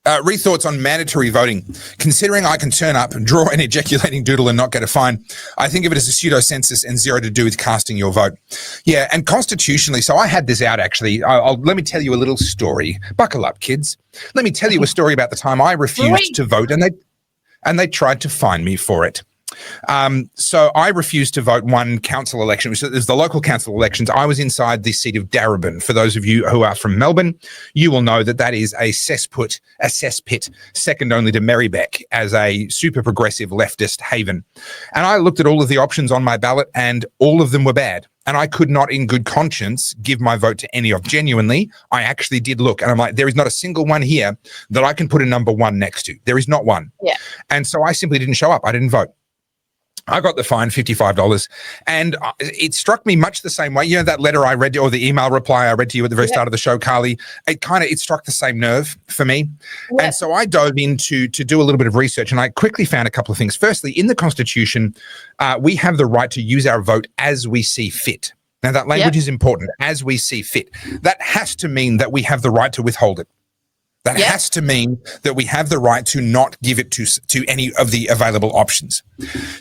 Rethoughts on mandatory voting. Considering I can turn up, draw an ejaculating doodle and not get a fine, I think of it as a pseudo-census and zero to do with casting your vote. Yeah, and constitutionally, so I had this out actually. Let me tell you a little story. Buckle up, kids. Let me tell you a story about the time I refused to vote and they tried to fine me for it. So I refused to vote one council election, which is the local council elections. I was inside the seat of Darebin. For those of you who are from Melbourne, you will know that is a cesspit, second only to Merribeck as a super progressive leftist haven. And I looked at all of the options on my ballot and all of them were bad. And I could not in good conscience give my vote to any of. Genuinely, I actually did look and I'm like, there is not a single one here that I can put a number one next to. There is not one. Yeah. And so I simply didn't show up. I didn't vote. I got the fine, $55. And it struck me much the same way. You know, that letter I read, or the email reply I read to you at the very start of the show, Carly, it struck the same nerve for me. Yeah. And so I dove into to do a little bit of research and I quickly found a couple of things. Firstly, in the Constitution, we have the right to use our vote as we see fit. Now, that language is important, as we see fit. That has to mean that we have the right to withhold it. That has to mean that we have the right to not give it to any of the available options.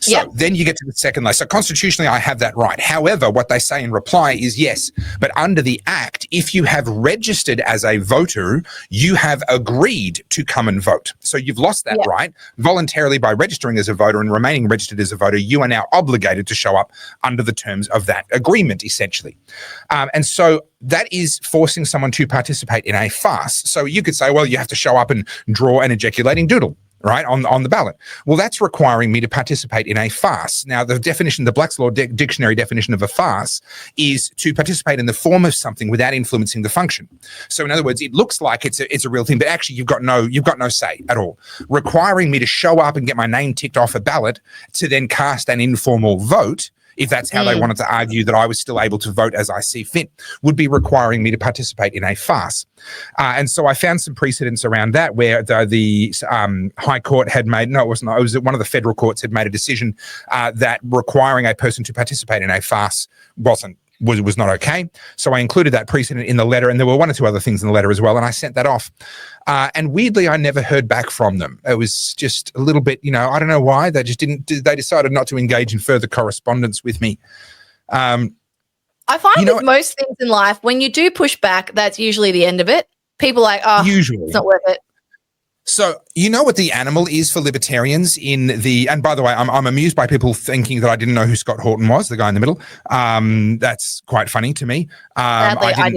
So then you get to the second layer. So constitutionally, I have that right. However, what they say in reply is yes, but under the Act, if you have registered as a voter, you have agreed to come and vote. So you've lost that right voluntarily by registering as a voter and remaining registered as a voter. You are now obligated to show up under the terms of that agreement, essentially. And so that is forcing someone to participate in a farce. So you could say, well, you have to show up and draw an ejaculating doodle, right, on the ballot. Well, that's requiring me to participate in a farce. Now, the definition, the Black's Law Dictionary definition of a farce is to participate in the form of something without influencing the function. So in other words, it looks like it's a real thing, but actually you've got no say at all. Requiring me to show up and get my name ticked off a ballot to then cast an informal vote, if that's how they wanted to argue that I was still able to vote as I see fit, would be requiring me to participate in a farce. And so I found some precedents around that where the High Court had made, no, it wasn't, it was one of the federal courts had made a decision that requiring a person to participate in a farce was not okay. So I included that precedent in the letter, and there were one or two other things in the letter as well, and I sent that off. And weirdly, I never heard back from them. It was just a little bit, I don't know why. They just didn't, they decided not to engage in further correspondence with me. I find with most things in life, when you do push back, that's usually the end of it. People are like, usually it's not worth it. So you know what the animal is for libertarians and by the way, I'm amused by people thinking that I didn't know who Scott Horton was, the guy in the middle. That's quite funny to me. I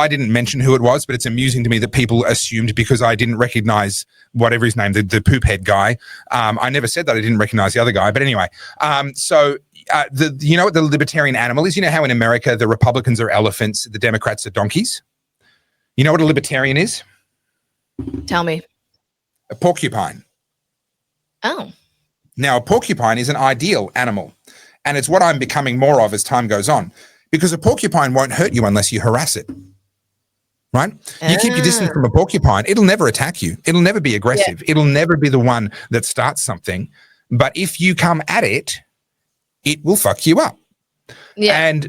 didn't mention who it was, but it's amusing to me that people assumed because I didn't recognize whatever his name, the poop head guy. I never said that I didn't recognize the other guy, but anyway. You know what the libertarian animal is? You know how in America the Republicans are elephants, the Democrats are donkeys? You know what a libertarian is? Tell me. A porcupine. Oh. Now, a porcupine is an ideal animal, and it's what I'm becoming more of as time goes on, because a porcupine won't hurt you unless you harass it, right? You keep your distance from a porcupine, it'll never attack you. It'll never be aggressive. It'll never be the one that starts something, but if you come at it, it will fuck you up. Yeah. And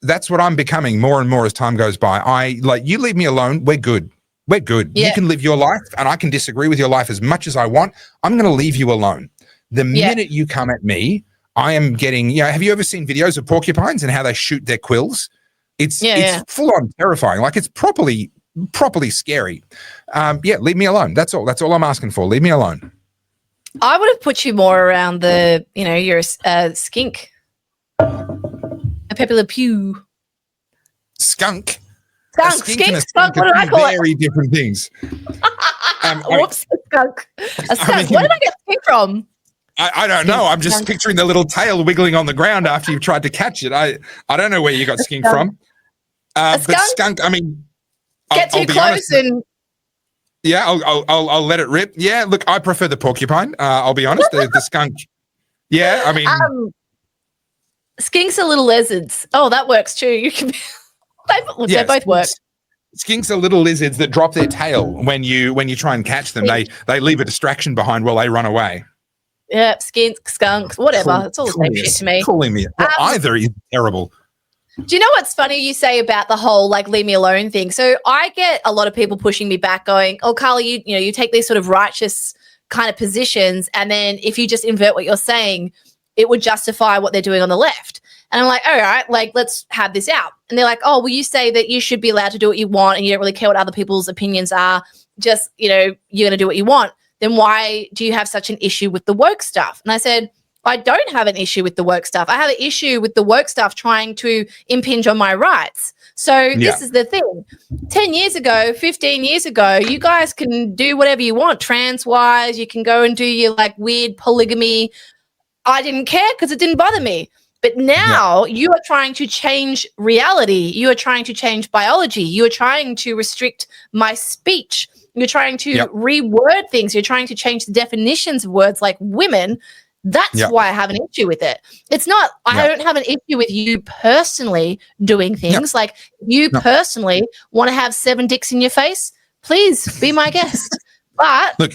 that's what I'm becoming more and more as time goes by. You leave me alone, we're good. We're good. Yeah. You can live your life and I can disagree with your life as much as I want. I'm going to leave you alone. The minute you come at me, I am getting, have you ever seen videos of porcupines and how they shoot their quills? It's full on terrifying. Like it's properly scary. Leave me alone. That's all. That's all I'm asking for. Leave me alone. I would have put you more around you're a skink. A Pepe Le Pew. Skunk? Skunk, what did I call it? Very different things. Whoops, a skunk. Where did I get skink from? I don't know. I'm just picturing the little tail wiggling on the ground after you've tried to catch it. I don't know where you got skink from. But skunk, I mean, get too close and... Yeah, I'll let it rip. Yeah, look, I prefer the porcupine. I'll be honest. The skunk. Yeah, I mean... skinks are little lizards. Oh, that works too. You can... They both work. Skinks are little lizards that drop their tail when you try and catch them. They leave a distraction behind while they run away. Yeah, skinks, skunks, whatever. It's all the same shit to me. Calling me either is terrible. Do you know what's funny you say about the whole like leave me alone thing? So I get a lot of people pushing me back going, oh, Carly, you take these sort of righteous kind of positions, and then if you just invert what you're saying, it would justify what they're doing on the left. And I'm like, all right, like, let's have this out. And they're like, oh, well, you say that you should be allowed to do what you want and you don't really care what other people's opinions are. Just, you're going to do what you want. Then why do you have such an issue with the woke stuff? And I said, I don't have an issue with the woke stuff. I have an issue with the woke stuff trying to impinge on my rights. So this is the thing. 10 years ago, 15 years ago, you guys can do whatever you want trans-wise. You can go and do your like weird polygamy. I didn't care because it didn't bother me. But now you are trying to change reality. You are trying to change biology. You are trying to restrict my speech. You're trying to reword things. You're trying to change the definitions of words like women. That's why I have an issue with it. It's not, I don't have an issue with you personally doing things. Like you personally want to have 7 dicks in your face, please be my guest. But look,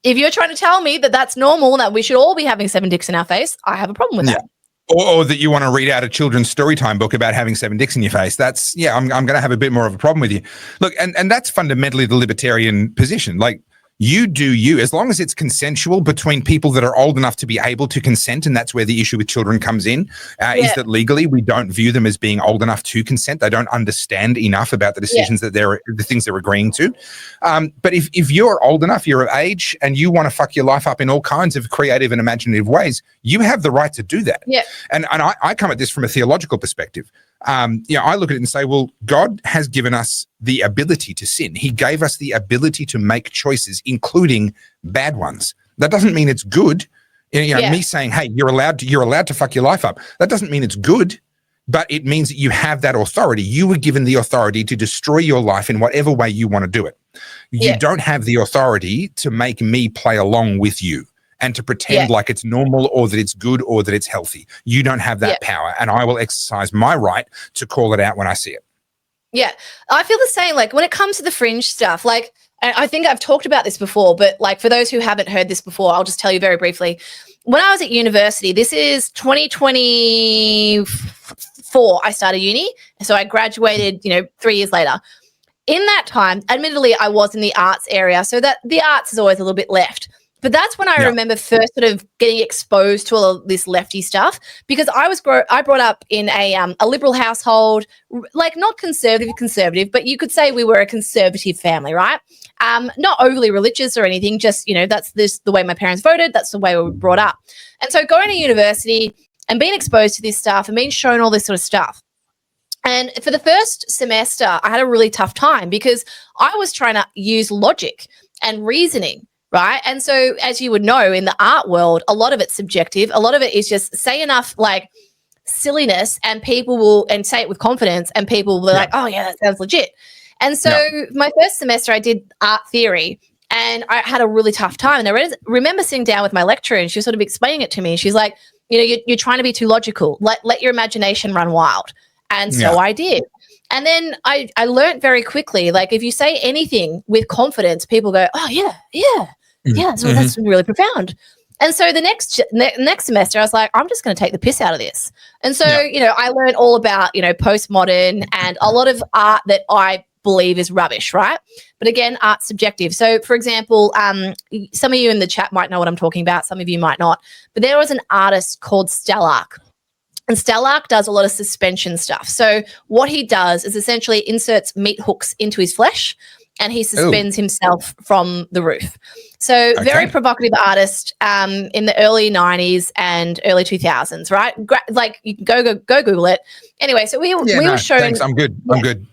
if you're trying to tell me that that's normal and that we should all be having 7 dicks in our face, I have a problem with that. Or that you want to read out a children's story time book about having 7 dicks in your face. That's, I'm going to have a bit more of a problem with you. Look, and that's fundamentally the libertarian position. Like, you do you, as long as it's consensual between people that are old enough to be able to consent, and that's where the issue with children comes in, is that legally we don't view them as being old enough to consent. They don't understand enough about the decisions that the things they're agreeing to. But if you're old enough, you're of age, and you want to fuck your life up in all kinds of creative and imaginative ways, you have the right to do that. Yeah. And I come at this from a theological perspective. I look at it and say, well, God has given us the ability to sin. He gave us the ability to make choices, including bad ones. That doesn't mean it's good. Me saying, hey, you're allowed to fuck your life up. That doesn't mean it's good, but it means that you have that authority. You were given the authority to destroy your life in whatever way you want to do it. You don't have the authority to make me play along with you and to pretend like it's normal or that it's good or that it's healthy. You don't have that power, and I will exercise my right to call it out when I see it. Yeah, I feel the same. Like when it comes to the fringe stuff, like I think I've talked about this before, but like for those who haven't heard this before, I'll just tell you very briefly. When I was at university, this is 2024, I started uni. So I graduated, 3 years later. In that time, admittedly, I was in the arts area, so that the arts is always a little bit left. But that's when I remember first sort of getting exposed to all of this lefty stuff, because I brought up in a liberal household, like not conservative, but you could say we were a conservative family, right? Not overly religious or anything, just, that's the way my parents voted. That's the way we were brought up. And so going to university and being exposed to this stuff and being shown all this sort of stuff. And for the first semester, I had a really tough time because I was trying to use logic and reasoning. Right. And so, as you would know, in the art world, a lot of it's subjective. A lot of it is just say enough like silliness and people will, and say it with confidence, and people will be like, oh, yeah, that sounds legit. And so my first semester, I did art theory and I had a really tough time. And I remember sitting down with my lecturer and she was sort of explaining it to me. She's like, you're trying to be too logical. Let your imagination run wild. And so I did. And then I learned very quickly, like if you say anything with confidence, people go, oh, that's really profound. And so the next semester, I was like, I'm just going to take the piss out of this. And so, I learned all about, postmodern and a lot of art that I believe is rubbish, right? But again, art's subjective. So, for example, some of you in the chat might know what I'm talking about. Some of you might not. But there was an artist called Stellark. And Stellark does a lot of suspension stuff. So what he does is essentially inserts meat hooks into his flesh and he suspends himself from the roof. So very provocative artist in the early 90s and early 2000s, right? Like you can go Google it. Anyway, so we were shown. Thanks, I'm good. I'm good.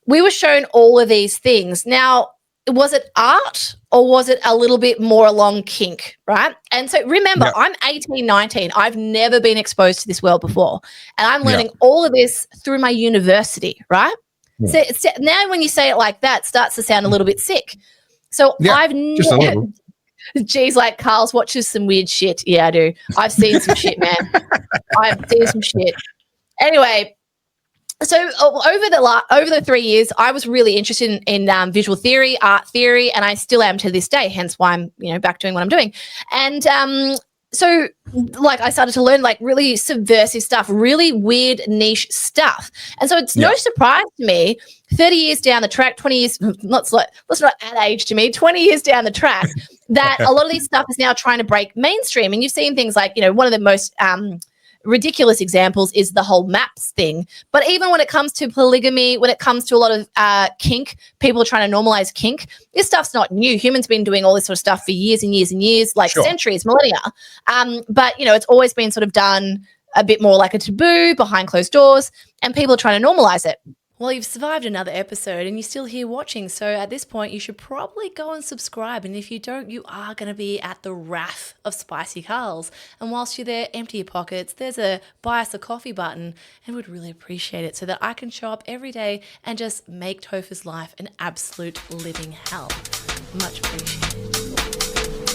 We were shown all of these things. Now, was it art or was it a little bit more along kink, right? And so remember, I'm 18, 19. I've never been exposed to this world before. And I'm learning all of this through my university, right? So now when you say it like that, it starts to sound a little bit sick. So I've just a little. Geez, like Carl's watches some weird shit. Yeah, I do. I've seen some shit, man. I've seen some shit. Anyway, so over the 3 years, I was really interested in visual theory, art theory, and I still am to this day. Hence why I'm back doing what I'm doing. And so like I started to learn like really subversive stuff, really weird niche stuff. And so it's no surprise to me 30 years down the track, 20 years, let's not add age to me, 20 years down the track, that a lot of these stuff is now trying to break mainstream. And you've seen things like, you know, one of the most ridiculous examples is the whole maps thing. But even when it comes to polygamy, when it comes to a lot of kink, people are trying to normalize kink. This stuff's not new. Humans been doing all this sort of stuff for years and years and years, like centuries, millennia. But, you know, it's always been sort of done a bit more like a taboo behind closed doors, and people are trying to normalize it. Well, you've survived another episode and you're still here watching. So at this point, you should probably go and subscribe. And if you don't, you are going to be at the wrath of Spicy Carls. And whilst you're there, empty your pockets. There's a buy us a coffee button, and we'd really appreciate it so that I can show up every day and just make Topher's life an absolute living hell. Much appreciated.